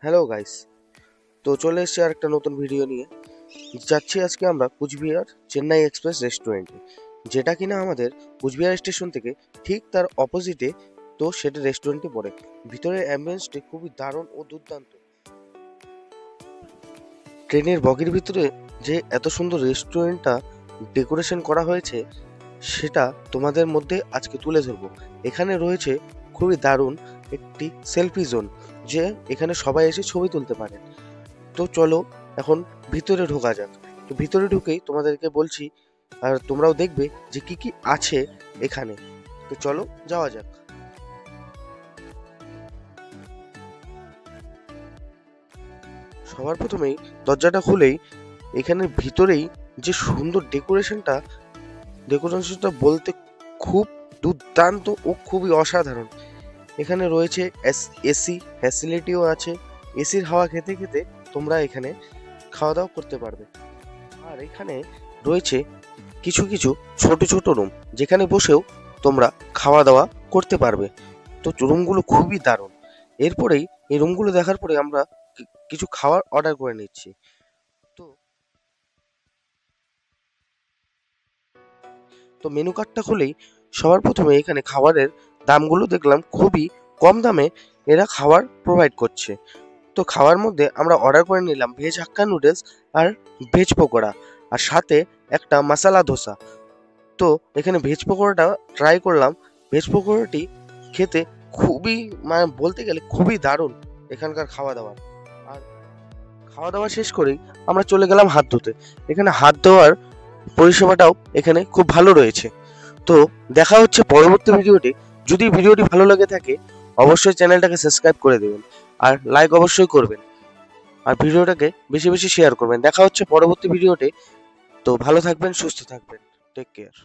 Hello guys, তো চলে এসেছি আর একটা নতুন ভিডিও নিয়ে। যাচ্ছি আজকে আমরা কুচবিহার চেন্নাই এক্সপ্রেস রেস্টুরেন্টে, যেটা কিনা আমাদের কুচবিহার স্টেশন থেকে ঠিক তার অপোজিটে। তো সেটা রেস্টুরেন্টে পড়ে। ভিতরের অ্যাম্বিয়েন্সটি খুবই দারুণ ও দুর্দান্ত। ট্রেনের বগির ভিতরে যে এত সুন্দর রেস্টুরেন্টটা ডেকোরেশন করা হয়েছে, সেটা তোমাদের মধ্যে আজকে তুলে ধরবো। এখানে রয়েছে খুবই দারুণ একটি সেলফি জোন, যে এখানে সবাই এসে ছবি তুলতে পারে। তো চলো এখন ভিতরে ঢোকা যাক। তো ভিতরে ঢুকেই তোমাদেরকে বলছি, আর তোমরাও দেখবে যে কি কি আছে এখানে। তো চলো যাওয়া যাক। সবার প্রথমেই দরজাটা খুলেই এখানের ভিতরেই যে সুন্দর ডেকোরেশনটা বলতে খুব দুর্দান্ত ও খুবই অসাধারণ। এখানে রয়েছে এসি ফ্যাসিলিটিও আছে। এসির হাওয়া খেতে খেতে তোমরা এখানে খাওয়া দাওয়া করতে পারবে। আর এখানে রয়েছে কিছু কিছু ছোট ছোট রুম, যেখানে বসেও তোমরা খাওয়া দাওয়া করতে পারবে। তো রুমগুলো খুবই দারুণ। এরপরেই এই রুমগুলো দেখার পরে আমরা কিছু খাবার অর্ডার করে নিচ্ছি। তো তো মেনু কার্ডটা খুলেই সবার প্রথমে এখানে খাবারের দামগুলো দেখলাম খুবই কম দামে এরা খাবার প্রোভাইড করছে। তো খাওয়ার মধ্যে আমরা অর্ডার করে নিলাম ভেজ হাক্কা নুডলস আর ভেজ পকোড়া, আর সাথে একটা মশলা ধোসা। তো এখানে ভেজ পকোড়াটা ট্রাই করলাম। ভেজ পকোড়াটি খেতে খুবই, মানে বলতে গেলে খুবই দারুণ এখানকার খাওয়া দাওয়া। আর খাওয়া দাওয়া শেষ করেই আমরা চলে গেলাম হাত ধুতে। এখানে হাত ধোয়ার পরিষেবাটাও এখানে খুব ভালো রয়েছে। তো দেখা হচ্ছে পরবর্তী ভিডিওটি। যদি ভিডিওটি ভালো লাগে থাকে অবশ্যই চ্যানেলটাকে সাবস্ক্রাইব করে দেবেন, আর লাইক অবশ্যই করবেন, আর ভিডিওটাকে বেশি বেশি শেয়ার করবেন। দেখা হচ্ছে পরবর্তী ভিডিওতে। তো ভালো থাকবেন, সুস্থ থাকবেন, টেক কেয়ার।